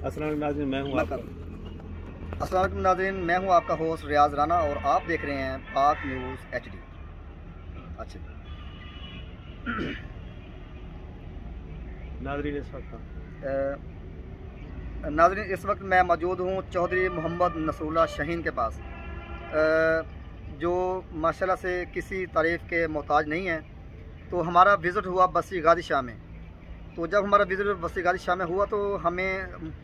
अस्सलाम नाज़रीन, मैं हूँ आपका अस्सलाम नाज़रीन, मैं हूँ आपका होस्ट रियाज राना और आप देख रहे हैं पाक न्यूज़ HD। अच्छा नाज़रीन इस वक्त मैं मौजूद हूँ चौधरी मोहम्मद नसरुल्लाह शाहीन के पास, जो माशाल्लाह से किसी तारीफ़ के मोहताज नहीं है। तो हमारा विज़िट हुआ बस्ती गाजी शाह में। तो जब हमारा विज़िट बस्ती गाजी शाह में हुआ तो हमें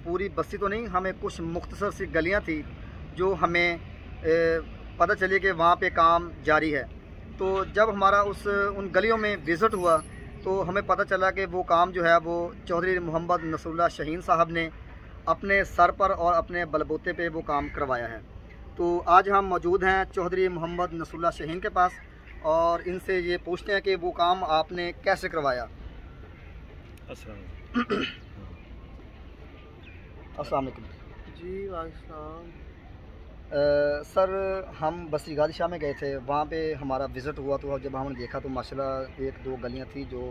पूरी बस्ती तो नहीं, हमें कुछ मुख्तसर सी गलियाँ थी जो हमें पता चली कि वहाँ पे काम जारी है। तो जब हमारा उन गलियों में विज़िट हुआ तो हमें पता चला कि वो काम जो है वो चौधरी मोहम्मद नसरुल्लाह शाहीन साहब ने अपने सर पर और अपने बलबूते पे वो काम करवाया है। तो आज हम मौजूद हैं चौधरी मोहम्मद नसरुल्लाह शाहीन के पास और इनसे ये पूछते हैं कि वो काम आपने कैसे करवाया। अस्सलाम वालेकुम जी। वालेकुम। सर, हम बस्ती गाजी शाह में गए थे, वहाँ पे हमारा विज़िट हुआ। तो जब हमने देखा तो माशाल्लाह एक दो गलियाँ थी जो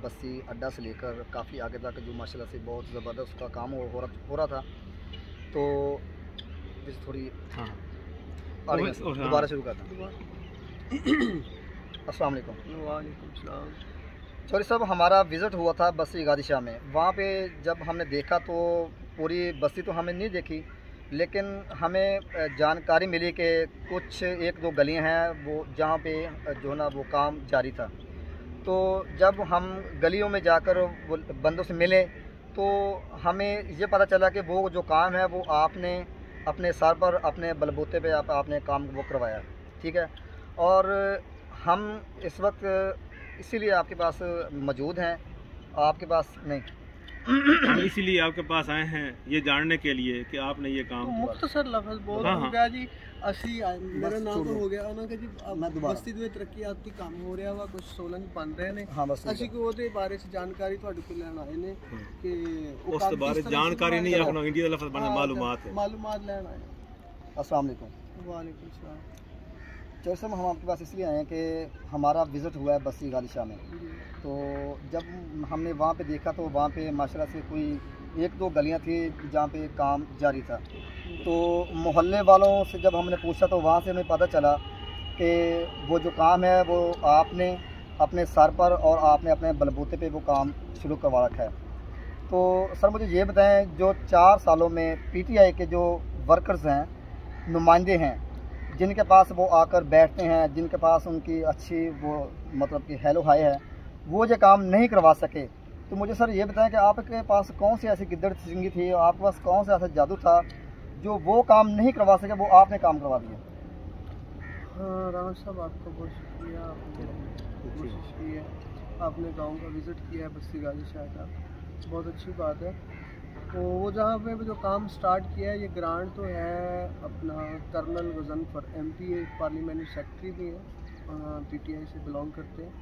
बस्ती अड्डा से लेकर काफ़ी आगे तक जो माशाल्लाह से बहुत ज़बरदस्त उसका काम हो रहा था। तो थोड़ी दोबारा शुरू करता हूँ। अस्सलाम वालेकुम। वालेकुम सलाम। चौधरी साहब, हमारा विज़िट हुआ था बस्ती गाजी शाह में। वहाँ पे जब हमने देखा तो पूरी बस्ती तो हमने नहीं देखी, लेकिन हमें जानकारी मिली कि कुछ एक दो गलियां हैं वो जहाँ पे जो है ना वो काम जारी था। तो जब हम गलियों में जाकर वो बंदों से मिले तो हमें ये पता चला कि वो जो काम है वो आपने अपने सर पर अपने बलबूते पे आपने काम वो करवाया, ठीक है। और हम इस वक्त इसीलिए आपके पास मौजूद हैं, आपके पास नहीं इसीलिए आपके पास आए हैं ये जानने के लिए कि आपने ये काम मुख्तसर लफ्ज़ बोल हो गया जी। ਅਸੀਂ ਮੇਰਾ ਨਾਮ ਤਾਂ ਹੋ ਗਿਆ ਉਹਨਾਂ ਕਿ ਜੀ ਬਸਤੀ ਦੇ ਵਿੱਚ ਤਰੱਕੀਆਤੀ ਕੰਮ ਹੋ ਰਿਹਾ ਵਾ, ਕੁਝ ਸੋਲਨ ਬਣ ਰਹੇ ਨੇ। ਅਸੀਂ ਕੋਈ ਉਹਦੇ ਬਾਰੇ ਚ ਜਾਣਕਾਰੀ ਤੁਹਾਡੇ ਕੋਲ ਲੈਣ ਆਏ ਨੇ ਕਿ ਉਸ ਦੇ ਬਾਰੇ ਜਾਣਕਾਰੀ ਨਹੀਂ ਰੱਖਣਾ, ਇੰਡੀਆ ਦਾ ਲਫ਼ਜ਼ ਬਣਾ मालूमात लेना है। अस्सलाम वालेकुम। वालेकुम सलाम। चौधरी साहब, हम आपके पास इसलिए आए हैं कि हमारा विज़िट हुआ है बस्ती गाजी शाह में। तो जब हमने वहाँ पे देखा तो वहाँ पे माशाल्लाह से कोई एक दो गलियाँ थी जहाँ पे काम जारी था। तो मोहल्ले वालों से जब हमने पूछा तो वहाँ से हमें पता चला कि वो जो काम है वो आपने अपने सर पर और आपने अपने बलबूते पे वो काम शुरू करवा रखा है। तो सर मुझे ये बताएं, जो 4 सालों में PTI के जो वर्कर्स हैं, नुमाइंदे हैं, जिनके पास वो आकर बैठते हैं, जिनके पास उनकी अच्छी वो मतलब कि हेलो हाय है, वो जो काम नहीं करवा सके, तो मुझे सर ये बताएं कि आपके पास कौन सी ऐसी गिद्दड़ सिंगी थी, आपके पास कौन सा ऐसा जादू था जो वो काम नहीं करवा सके, वो आपने काम करवा दिया। हाँ राना साहब, आपका बहुत शुक्रिया, आपने कोशिश की है, आपने गांव का विज़िट किया है बस्ती गाजी शाह का, बहुत अच्छी बात है। तो वो जहाँ पे जो काम स्टार्ट किया है, ये ग्रांट तो है अपना colonel Ghazanfar MP parliamentary secretary भी है, PTI से बिलोंग करते हैं।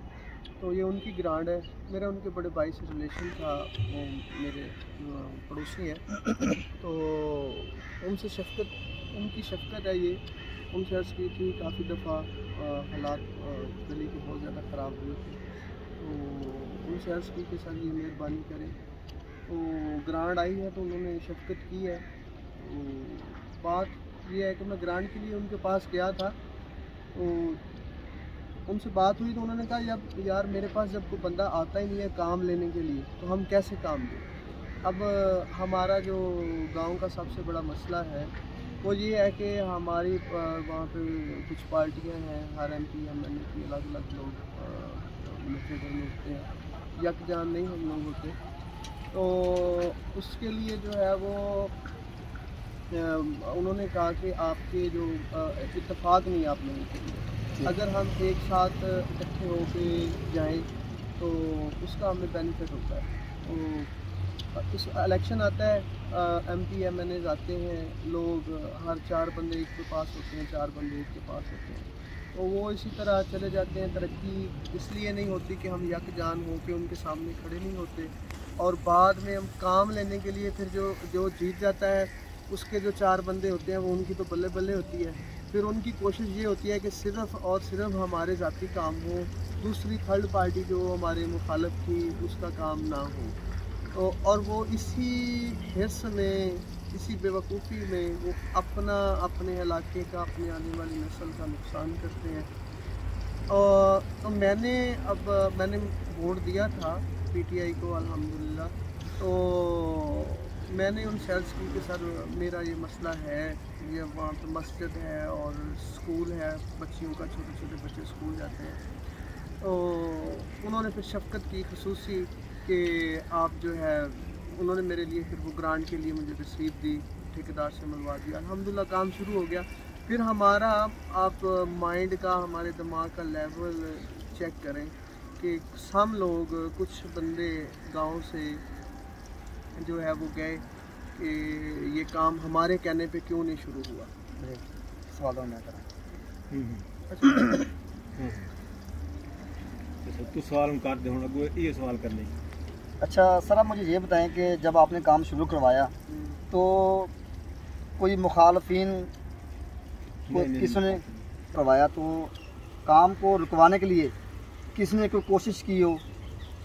तो ये उनकी ग्रांट है। मेरा उनके बड़े भाई से रिलेशन था, वो मेरे पड़ोसी हैं। तो उनकी शफ़क़त है ये। उनसे अर्ज़ की थी, काफ़ी दफ़ा हालात गली के बहुत ज़्यादा ख़राब हुए थे, तो उनसे अर्ज़ की कि सर ये मेहरबानी करें। तो ग्रांट आई है तो उन्होंने शफ़क़त की है। तो बात ये है कि मैं ग्रांट के लिए उनके पास गया था, तो उनसे बात हुई तो उन्होंने कहा यार मेरे पास जब कोई बंदा आता ही नहीं है काम लेने के लिए तो हम कैसे काम दें। अब हमारा जो गांव का सबसे बड़ा मसला है वो ये है कि हमारी वहाँ पे कुछ पार्टियाँ हैं, हर MP MLA की अलग अलग लोग फेडर में होते हैं, यकजान नहीं हम लोग होते। तो उसके लिए जो है वो उन्होंने कहा कि आपके जो इत्तेफाक नहीं आप लोगों के लिए, अगर हम एक साथ इकट्ठे होके जाएं तो उसका हमें बेनिफिट होता है। तो इस इलेक्शन आता है, MP MNAs आते हैं, लोग हर 4 बंदे एक के पास होते हैं, 4 बंदे एक के पास होते हैं, तो वो इसी तरह चले जाते हैं। तरक्की इसलिए नहीं होती कि हम यकजान हो के उनके सामने खड़े नहीं होते, और बाद में हम काम लेने के लिए फिर जो जीत जाता है उसके जो 4 बंदे होते हैं वो उनकी तो बल्ले बल्ले होती है। फिर उनकी कोशिश ये होती है कि सिर्फ़ और सिर्फ हमारे ज़ाती काम हो, दूसरी थर्ड पार्टी जो हमारे मुखालिफ थी उसका काम ना हो। तो और वो इसी हिर्स में, इसी बेवकूफ़ी में वो अपने इलाके का, अपने आने वाली नस्ल का नुकसान करते हैं। और तो मैंने वोट दिया था पीटीआई को अल्हम्दुलिल्लाह। तो मैंने उनसे अर्ज़ की कि सर मेरा ये मसला है, ये वहाँ पे मस्जिद है और स्कूल है बच्चियों का, छोटे छोटे बच्चे स्कूल जाते हैं। तो उन्होंने फिर शफ़क़त की ख़ुसूसी कि आप जो है, उन्होंने मेरे लिए फिर वो ग्रांट के लिए मुझे रसीद दी, ठेकेदार से मिलवा दिया। अल्हम्दुलिल्लाह काम शुरू हो गया। फिर हमारा आप माइंड का, हमारे दिमाग का लेवल चेक करें कि हम लोग कुछ बंदे गांव से जो है वो गए कि ये काम हमारे कहने पे क्यों नहीं शुरू हुआ। सवालों में करें तो सवाल हम करते हैं, अगो ये सवाल करने। अच्छा सर, आप मुझे ये बताएं कि जब आपने काम शुरू करवाया तो कोई मुखालफिन किसने करवाया, तो काम को रुकवाने के लिए किसने कोई कोशिश की हो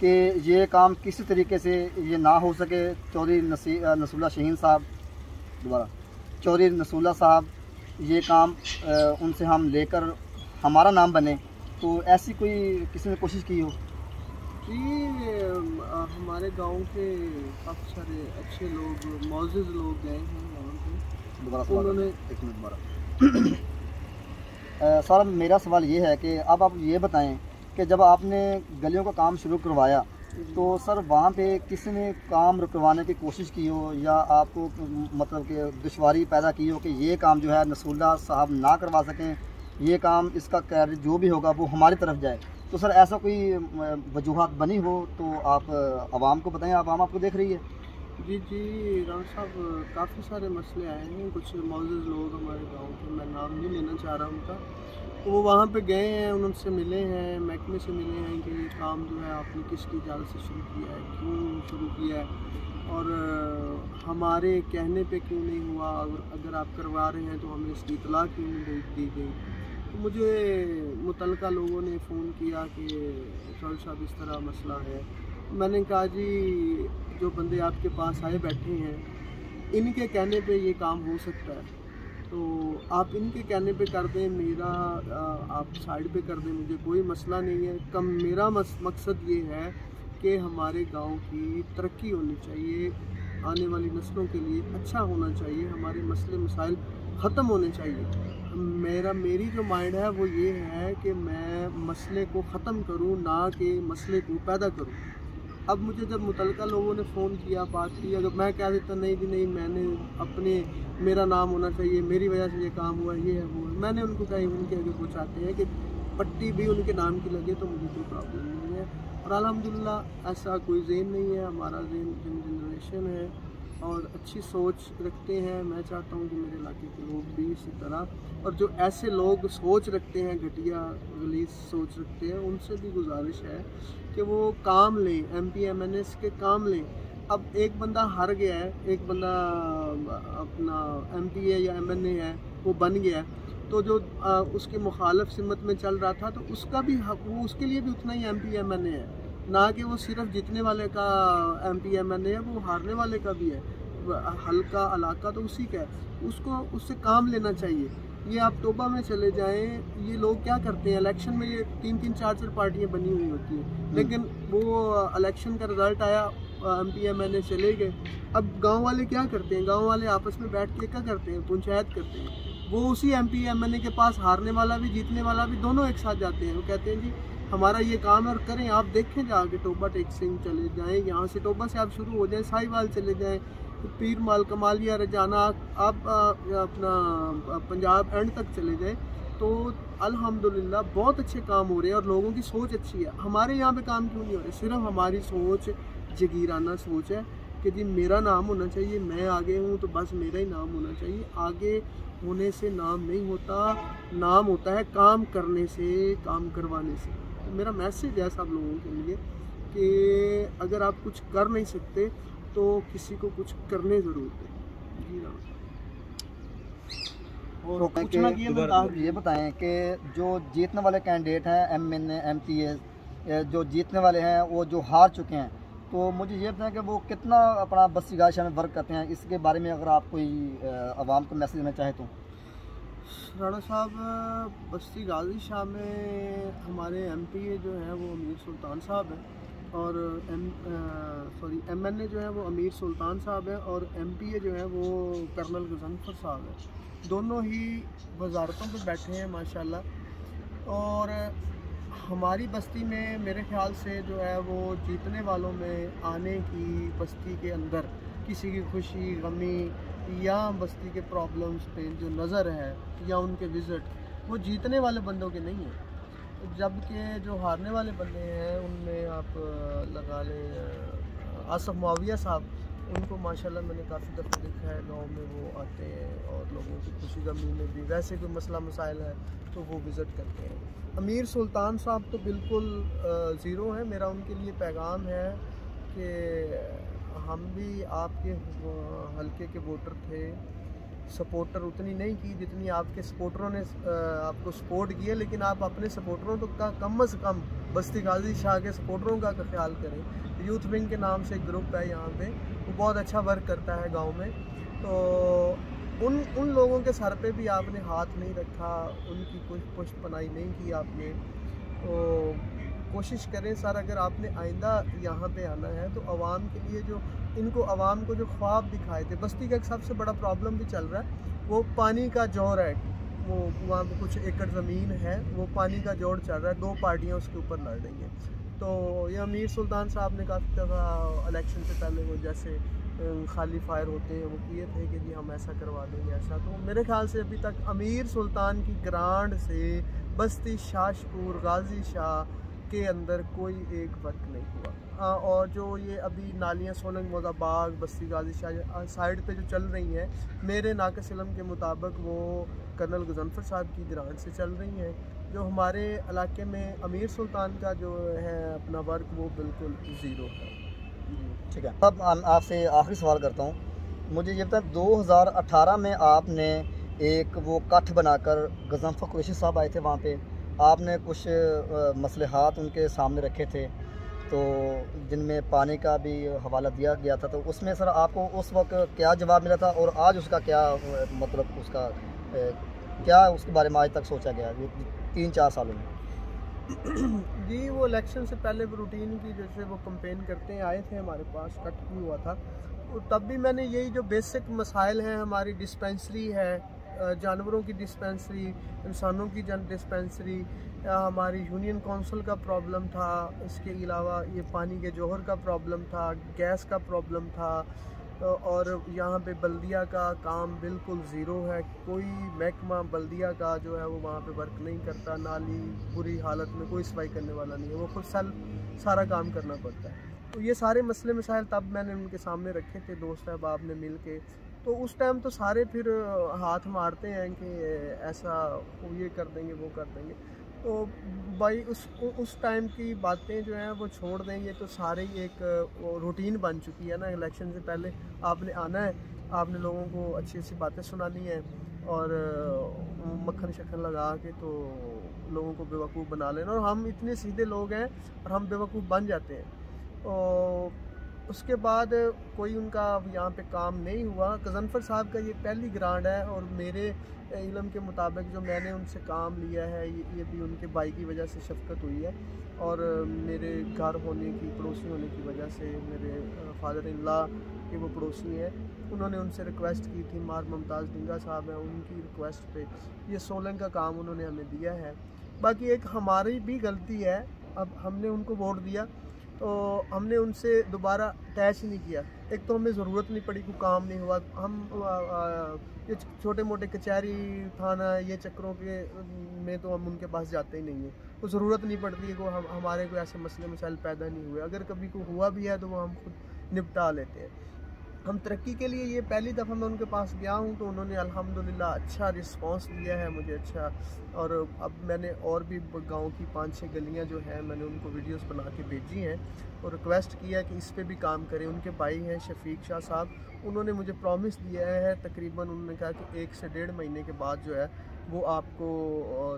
कि ये काम किसी तरीके से ये ना हो सके? चौधरी नसूल्ला शाहीन साहब, दोबारा चौधरी नसूल्ला साहब, ये काम उनसे हम लेकर हमारा नाम बने, तो ऐसी कोई किसी ने कोशिश की हो? जी, हमारे गांव के काफ़ी सारे अच्छे लोग, मौजूद लोग गए हैं वहाँ पे। दोबारा उन्होंने एक मिनट दोबारा सर, मेरा सवाल ये है कि अब आप ये बताएं कि जब आपने गलियों का काम शुरू करवाया तो सर वहाँ पे किसी ने काम रुकवाने की कोशिश की हो, या आपको मतलब कि दुश्वारी पैदा की हो कि ये काम जो है नसूल्ला साहब ना करवा सकें, ये काम इसका क्रेडिट जो भी होगा वो हमारी तरफ जाए? तो सर ऐसा कोई वजूहात बनी हो तो आप आवाम को बताएं, आवाम आपको देख रही है। जी राम साहब, काफ़ी सारे मसले आए हैं। कुछ मौजूद लोग हमारे गांव के, मैं नाम नहीं लेना चाह रहा उनका, तो वो वहाँ पे गए हैं, उनसे मिले हैं, महकमे से मिले हैं कि ये काम जो है आपने किसकी इजाज़त से शुरू किया है, क्यों शुरू किया है, और हमारे कहने पे क्यों नहीं हुआ, अगर आप करवा रहे हैं तो हमें इसकी इतला क्यों नहीं दी गई। तो मुझे मुतलका लोगों ने फ़ोन किया कि चौधरी साहब इस तरह मसला है। मैंने कहा जी, जो बंदे आपके पास आए बैठे हैं, इनके कहने पे ये काम हो सकता है, तो आप इनके कहने पे कर दें, मेरा आप साइड पे कर दें, मुझे कोई मसला नहीं है। मेरा मकसद ये है कि हमारे गांव की तरक्की होनी चाहिए, आने वाली नस्लों के लिए अच्छा होना चाहिए, हमारे मसले मसाइल ख़त्म होने चाहिए। मेरी जो माइंड है वो ये है कि मैं मसले को ख़त्म करूं, ना कि मसले को पैदा करूं। अब मुझे जब मुतलका लोगों ने फ़ोन किया, बात की, अगर मैं कह देता नहीं जी नहीं, मैंने मेरा नाम होना चाहिए, मेरी वजह से ये काम हुआ, ये है वो है, मैंने उनको कहा उनके अगर वो चाहते हैं कि पट्टी भी उनके नाम की लगे तो मुझे कोई प्रॉब्लम नहीं है। और अल्हम्दुलिल्लाह ऐसा कोई ज़हन नहीं है, हमारा ज़हन जनरेशन है और अच्छी सोच रखते हैं। मैं चाहता हूँ कि मेरे इलाके के लोग भी इसी तरह, और जो ऐसे लोग सोच रखते हैं, घटिया गलीज सोच रखते हैं, उनसे भी गुजारिश है कि वो काम लें, MP MNS के काम लें। अब एक बंदा हार गया है, एक बंदा अपना MP है या MNA है, वो बन गया है, तो जो उसके मुखालफ सिमत में चल रहा था, तो उसका भी वो उसके लिए भी उतना ही MP MNA है, ना कि वो सिर्फ जीतने वाले का MP MNA है, वो हारने वाले का भी है। हल्का इलाका तो उसी का है, उसको उससे काम लेना चाहिए। ये आप तोबा में चले जाएं, ये लोग क्या करते हैं, इलेक्शन में ये 3-3 4-4 पार्टियां बनी हुई होती हैं, लेकिन वो इलेक्शन का रिज़ल्ट आया, MP MNA चले गए। अब गांव वाले क्या करते हैं, गांव वाले आपस में बैठ के क्या करते हैं, पंचायत करते हैं। वो उसी MP MNA के पास हारने वाला भी जीतने वाला भी दोनों एक साथ जाते हैं, वो कहते हैं जी हमारा ये काम है और करें। आप देखें जाके टोबा टेक सिंह चले जाएँ, यहाँ से टोबा से आप शुरू हो जाएँ, साहिवाल चले जाएँ, पीर माल कमालिया रजाना, आप अपना पंजाब एंड तक चले जाए, तो अल्हम्दुलिल्लाह बहुत अच्छे काम हो रहे हैं और लोगों की सोच अच्छी है। हमारे यहाँ पे काम क्यों नहीं हो रहे? सिर्फ हमारी सोच जगीराना सोच है कि जी मेरा नाम होना चाहिए, मैं आगे हूँ तो बस मेरा ही नाम होना चाहिए। आगे होने से नाम नहीं होता, नाम होता है काम करने से, काम करवाने से। तो मेरा मैसेज है सब लोगों के लिए कि अगर आप कुछ कर नहीं सकते तो किसी को कुछ करने ज़रूर दें। जी हाँ। और कुछ ये बताएं कि जो जीतने वाले कैंडिडेट हैं MNA MPA, जो जीतने वाले हैं वो जो हार चुके हैं, तो मुझे ये बताएं कि वो कितना अपना बस्ती गाजी शाह में वर्क करते हैं, इसके बारे में अगर आप कोई आवाम को मैसेज देना चाहें तो। राणा साहब, बस्ती गाजी शाह में हमारे MPA जो हैं वो अमीर सुल्तान साहब हैं, और MNA जो है वो अमीर सुल्तान साहब हैं, और MPA जो है वो कर्नल गजनफर साहब हैं। दोनों ही वजारतों पे बैठे हैं माशाल्लाह। और हमारी बस्ती में मेरे ख्याल से जो है वो जीतने वालों में आने की, बस्ती के अंदर किसी की खुशी गमी या बस्ती के प्रॉब्लम्स पे जो नज़र है या उनके विज़िट, वो जीतने वाले बंदों के नहीं हैं। जबकि जो हारने वाले बंदे हैं उनमें आप लगा लें आसफ मुआविया साहब, उनको माशाल्लाह मैंने काफ़ी दफ़ा देखा है गांव में वो आते हैं और लोगों की खुशी गमी में भी वैसे कोई मसला मसाइल है तो वो विज़िट करते हैं। अमीर सुल्तान साहब तो बिल्कुल ज़ीरो है। मेरा उनके लिए पैगाम है कि हम भी आपके हल्के के वोटर थे, सपोर्टर उतनी नहीं की जितनी आपके सपोर्टरों ने आपको सपोर्ट किया, लेकिन आप अपने सपोर्टरों तो का कम से कम बस्ती गाजी शाह के सपोर्टरों का ख्याल करें। यूथ विंग के नाम से एक ग्रुप है यहाँ पे, वो बहुत अच्छा वर्क करता है गांव में। तो उन लोगों के सर पे भी आपने हाथ नहीं रखा, उनकी कोई पुष्टपनाही नहीं की आपने। तो कोशिश करें सर, अगर आपने आइंदा यहाँ पे आना है तो आवाम के लिए जो इनको आवाम को जो ख्वाब दिखाए थे, बस्ती का एक सबसे बड़ा प्रॉब्लम भी चल रहा है, वो पानी का जोर है। वो वहाँ पे कुछ एकड़ ज़मीन है, वो पानी का जोर चल रहा है, 2 पार्टियाँ उसके ऊपर लड़ रही हैं। तो ये अमीर सुल्तान साहब ने काफ़ी दफ़ा इलेक्शन से पहले वो जैसे खाली फायर होते हैं वो किए थे कि जी हम ऐसा करवा देंगे ऐसा। तो मेरे ख्याल से अभी तक अमीर सुल्तान की ग्रांड से बस्ती शाशपुर गाजी शाह के अंदर कोई एक वर्क नहीं हुआ। और जो ये अभी नालियाँ सोलंग मोजाबाग बस्ती गाजी शाह साइड पे जो चल रही हैं, मेरे नाक़िस इल्म के मुताबिक वो कर्नल गजनफर साहब की ग्रांट से चल रही हैं। जो हमारे इलाके में अमीर सुल्तान का जो है अपना वर्क वो बिल्कुल ज़ीरो है। ठीक है, अब आपसे आखिरी सवाल करता हूँ। मुझे ये बताएं, 2018 में आपने एक वो कठ बनाकर गजनफर कुरैशी साहब आए थे, वहाँ पे आपने कुछ मसलेहात उनके सामने रखे थे, तो जिनमें पानी का भी हवाला दिया गया था। तो उसमें सर आपको उस वक्त क्या जवाब मिला था और आज उसका क्या मतलब उसका क्या उसके बारे में आज तक सोचा गया 3-4 सालों में? जी, वो इलेक्शन से पहले वो रूटीन की जैसे वो कंपेन करते हैं आए थे हमारे पास, कट भी हुआ था। तो तब भी मैंने यही जो बेसिक मसाइल हैं, हमारी डिस्पेंसरी है, जानवरों की डिस्पेंसरी, इंसानों की डिस्पेंसरी, हमारी यूनियन काउंसिल का प्रॉब्लम था, इसके अलावा ये पानी के जौहर का प्रॉब्लम था, गैस का प्रॉब्लम था, और यहाँ पे बल्दिया का काम बिल्कुल ज़ीरो है। कोई महकमा बल्दिया का जो है वो वहाँ पे वर्क नहीं करता, नाली बुरी हालत में, कोई सफाई करने वाला नहीं है, वो खुद सारा काम करना पड़ता है। तो ये सारे मसले मसाइल तब मैंने उनके सामने रखे थे, दोस्त अहबाब ने मिल के। तो उस टाइम तो सारे फिर हाथ मारते हैं कि ऐसा ये कर देंगे वो कर देंगे। तो भाई उस टाइम की बातें जो हैं वो छोड़ देंगे, तो सारे ही एक रूटीन बन चुकी है ना। इलेक्शन से पहले आपने आना है, आपने लोगों को अच्छी अच्छी बातें सुनानी है और मक्खन शक्खन लगा के तो लोगों को बेवकूफ़ बना लेना। और हम इतने सीधे लोग हैं और हम बेवकूफ़ बन जाते हैं। और उसके बाद कोई उनका यहाँ पे काम नहीं हुआ। गजनफर साहब का ये पहली ग्रांट है और मेरे इल्म के मुताबिक जो मैंने उनसे काम लिया है ये भी उनके भाई की वजह से शफकत हुई है, और मेरे घर होने की, पड़ोसी होने की वजह से, मेरे फादर इन लॉ के वो पड़ोसी हैं, उन्होंने उनसे रिक्वेस्ट की थी, मार मुमताज़ डिंगा साहब हैं, उनकी रिक्वेस्ट पे ये सोलंग का काम उन्होंने हमें दिया है। बाकी एक हमारी भी गलती है, अब हमने उनको वोट दिया तो हमने उनसे दोबारा अटैच नहीं किया। एक तो हमें ज़रूरत नहीं पड़ी, कोई काम नहीं हुआ, हम ये छोटे मोटे कचहरी थाना ये चक्करों के में तो हम उनके पास जाते ही नहीं हैं। तो ज़रूरत नहीं पड़ती है, को हमारे को ऐसे मसले मसाइल पैदा नहीं हुए। अगर कभी को हुआ भी है तो वो हम खुद निपटा लेते हैं। हम तरक्की के लिए ये पहली दफ़ा मैं उनके पास गया हूँ तो उन्होंने अल्हम्दुलिल्लाह अच्छा रिस्पांस दिया है मुझे, अच्छा। और अब मैंने और भी गांव की 5-6 गलियाँ जो हैं मैंने उनको वीडियोस बना के भेजी हैं और रिक्वेस्ट किया कि इस पे भी काम करें। उनके भाई हैं शफीक शाह साहब, उन्होंने मुझे प्रॉमिस दिया है, तकरीबन उन्होंने कहा कि 1 से 1.5 महीने के बाद जो है वो आपको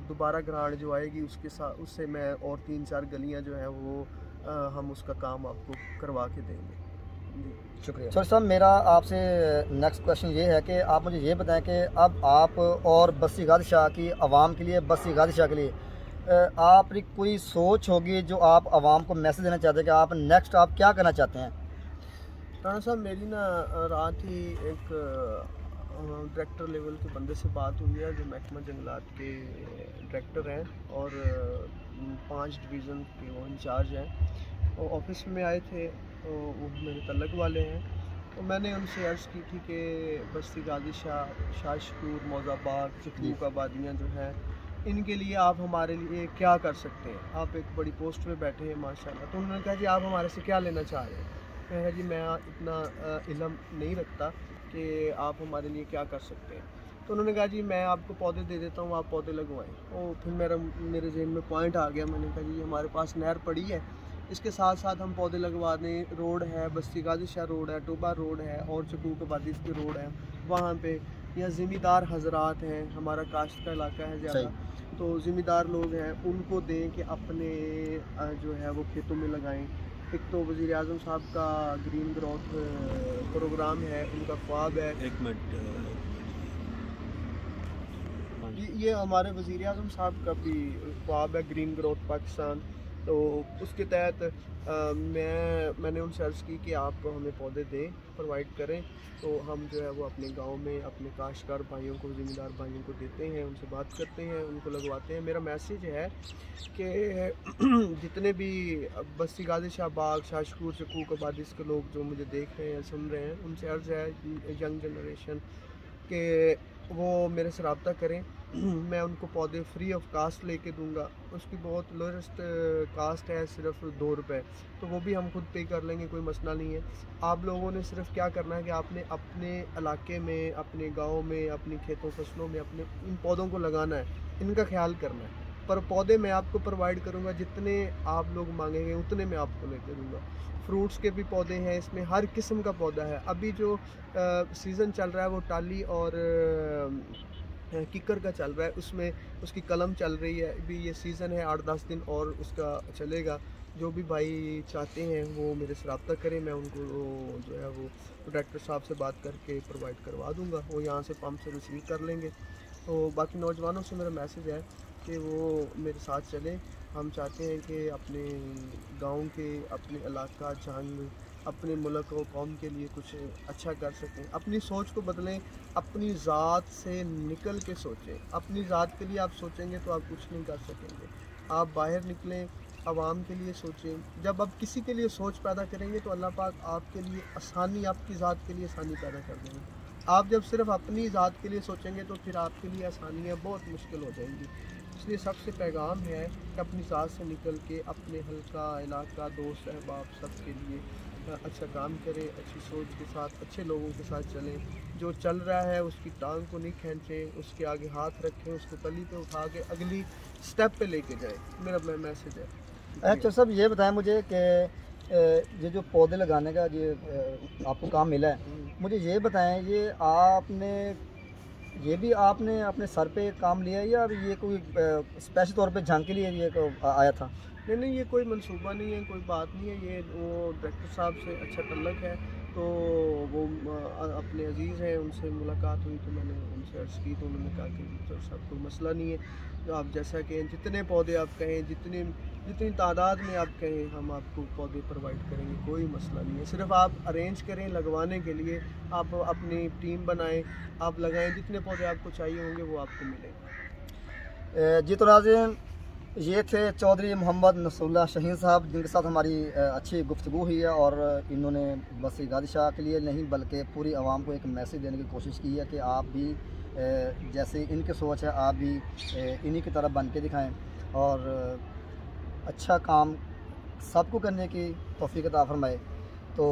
दोबारा ग्रांट जो आएगी उसके साथ उससे मैं और 3-4 गलियाँ जो हैं वो हम उसका काम आपको करवा के देंगे। जी शुक्रिया सर। साहब मेरा आपसे नेक्स्ट क्वेश्चन ये है कि आप मुझे ये बताएं कि अब आप और बस्ती गाजी शाह की आवाम के लिए, बस्ती गाजी शाह के लिए आपकी कोई सोच होगी जो आप आवाम को मैसेज देना चाहते हैं कि आप नेक्स्ट आप क्या करना चाहते हैं? राणा साहब, मेरी ना रात ही एक डायरेक्टर लेवल के बंदे से बात हुई है जो महकमा जंगलात के डायरेक्टर हैं और 5 डिवीज़न के वो इंचार्ज हैं। वो ऑफिस में आए थे, तो वो मेरे तल्लक वाले हैं। तो मैंने उनसे अर्ज़ की थी कि बस्ती गाजी शाह, शाहशपूर, मौज़ाबाद, चकूक आबादियाँ जो हैं, इनके लिए आप हमारे लिए क्या कर सकते हैं? आप एक बड़ी पोस्ट पे बैठे हैं माशाल्लाह। तो उन्होंने कहा जी आप हमारे से क्या लेना चाह रहे हैं? मैं कहा जी मैं इतना इल्म नहीं रखता कि आप हमारे लिए क्या कर सकते हैं। तो उन्होंने कहा जी मैं आपको पौधे दे देता हूँ, आप पौधे लगवाएं। और फिर मेरे जहन में पॉइंट आ गया। मैंने कहा जी हमारे पास नहर पड़ी है, इसके साथ साथ हम पौधे लगवा दें। रोड है, बस्ती गाजी शाह रोड है, टोबा रोड है और चकूक आबादी की रोड है वहाँ पे। या ज़मींदार हजरात हैं, हमारा काश्त का इलाका है ज़्यादा, तो ज़मींदार लोग हैं, उनको दें कि अपने जो है वो खेतों में लगाएं। एक तो वज़ीर आज़म साहब का ग्रीन ग्रोथ प्रोग्राम है, उनका ख्वाब है। एक मिनट, ये हमारे वज़ीर आज़म साहब का भी ख्वाब है, ग्रीन ग्रोथ पाकिस्तान। तो उसके तहत मैंने उनसे अर्ज़ की कि आप हमें पौधे दें, प्रोवाइड करें, तो हम जो है वो अपने गांव में अपने काश्तकार भाइयों को, ज़मींदार भाइयों को देते हैं, उनसे बात करते हैं, उनको लगवाते हैं। मेरा मैसेज है कि जितने भी बस्ती गाजी शाह बाग, शाहशपूर, चकूक आबादी के लोग जो मुझे देख रहे हैं, सुन रहे हैं, उनसे अर्ज़ है यंग जनरेशन के वो मेरे से रब्ता करें। मैं उनको पौधे फ्री ऑफ कास्ट लेके दूंगा। उसकी बहुत लोएस्ट कास्ट है, सिर्फ 2 रुपये, तो वो भी हम खुद पे कर लेंगे, कोई मसला नहीं है। आप लोगों ने सिर्फ क्या करना है कि आपने अपने इलाके में, अपने गांव में, अपनी खेतों फसलों में अपने इन पौधों को लगाना है, इनका ख्याल करना है। पर पौधे मैं आपको प्रोवाइड करूँगा, जितने आप लोग मांगेंगे उतने मैं आपको लेके दूँगा। फ्रूट्स के भी पौधे हैं, इसमें हर किस्म का पौधा है। अभी जो सीज़न चल रहा है वो टाली और किकर का चल रहा है, उसमें उसकी कलम चल रही है। अभी ये सीज़न है, 8-10 दिन और उसका चलेगा। जो भी भाई चाहते हैं वो मेरे से रब्ता करें, मैं उनको जो है वो डायरेक्टर साहब से बात करके प्रोवाइड करवा दूंगा। वो यहाँ से पंप से रिसीव कर लेंगे। तो बाकी नौजवानों से मेरा मैसेज है कि वो मेरे साथ चलें। हम चाहते हैं कि अपने गांव के, अपने इलाका, जंग, अपने मुल्क और कौम के लिए कुछ अच्छा कर सकें। अपनी सोच को बदलें, अपनी ज़ात से निकल के सोचें। अपनी ज़ात के लिए आप सोचेंगे तो आप कुछ नहीं कर सकेंगे। आप बाहर निकलें, आवाम के लिए सोचें। जब आप किसी के लिए सोच पैदा करेंगे तो अल्लाह पाक आपके लिए आसानी, आपकी ज़ात के लिए आसानी पैदा कर देंगे। आप जब सिर्फ अपनी ज़ात के लिए सोचेंगे तो फिर आपके लिए आसानियाँ बहुत मुश्किल हो जाएंगी। इसलिए सबसे पैगाम है कि अपनी ज़ात से निकल के अपने हल्का, इलाका, दोस्त, अहबाब सब के लिए अच्छा काम करें, अच्छी सोच के साथ, अच्छे लोगों के साथ चलें। जो चल रहा है उसकी टांग को नहीं खींचें, उसके आगे हाथ रखें, उसको तली पे उठा के अगली स्टेप पे लेके जाएं। मेरा मैसेज है। अच्छा साहब, ये बताएं मुझे कि ये जो पौधे लगाने का ये आपको काम मिला है, मुझे ये बताएं, ये भी आपने अपने सर पे काम लिया है या ये कोई स्पेशल तौर पे झांक के लिए ये आया था? नहीं, ये कोई मंसूबा नहीं है, कोई बात नहीं है। ये वो डायरेक्टर साहब से अच्छा तल्लक है, तो वो अपने अजीज़ हैं, उनसे मुलाकात हुई तो मैंने उनसे अर्ज़ की, तो उन्होंने कहा कि डॉक्टर साहब कोई मसला नहीं है। तो आप जैसा कहें, जितने पौधे आप कहें, जितनी तादाद में आप कहें, हम आपको पौधे प्रोवाइड करेंगे, कोई मसला नहीं है। सिर्फ आप अरेंज करें लगवाने के लिए, आप अपनी टीम बनाएं, आप लगाएं, जितने पौधे आपको चाहिए होंगे वो आपको मिलेंगे। जी तो नाज़रीन, ये थे चौधरी मोहम्मद नसरुल्लाह शाहीन साहब, जिनके साथ हमारी अच्छी गुफ्तगू हुई है और इन्होंने बस गाजी शाह के लिए नहीं बल्कि पूरी आवाम को एक मैसेज देने की कोशिश की है कि आप भी जैसे इनकी सोच है, आप भी इन्हीं की तरह बन के दिखाएँ और अच्छा काम सबको करने की तौफीक अता फरमाए। तो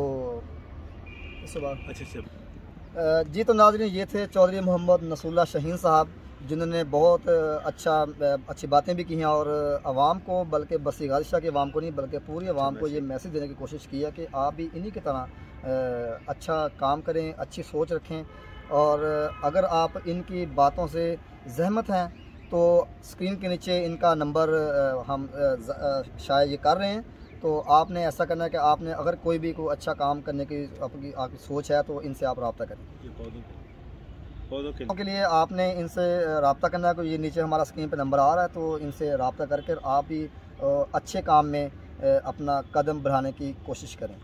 इस बात अच्छा जी तो नाज़रीन, ये थे चौधरी मोहम्मद नसरुल्लाह शाहीन साहब, जिन्होंने बहुत अच्छी बातें भी की हैं और आवाम को, बल्कि बस्ती गाजी शाह की आवाम को नहीं बल्कि पूरी आवाम को ये मैसेज देने की कोशिश की है कि आप भी इन्हीं की तरह अच्छा काम करें, अच्छी सोच रखें। और अगर आप इनकी बातों से सहमत हैं तो स्क्रीन के नीचे इनका नंबर हम शायद ये कर रहे हैं, तो आपने ऐसा करना है कि आपने अगर कोई भी कोई अच्छा काम करने की आपकी सोच है तो इनसे आप रब्ता करें। पौधों के लिए आपने इनसे रब्ता करना है। ये नीचे हमारा स्क्रीन पे नंबर आ रहा है, तो इनसे रब्ता करके आप भी अच्छे काम में अपना कदम बढ़ाने की कोशिश करें।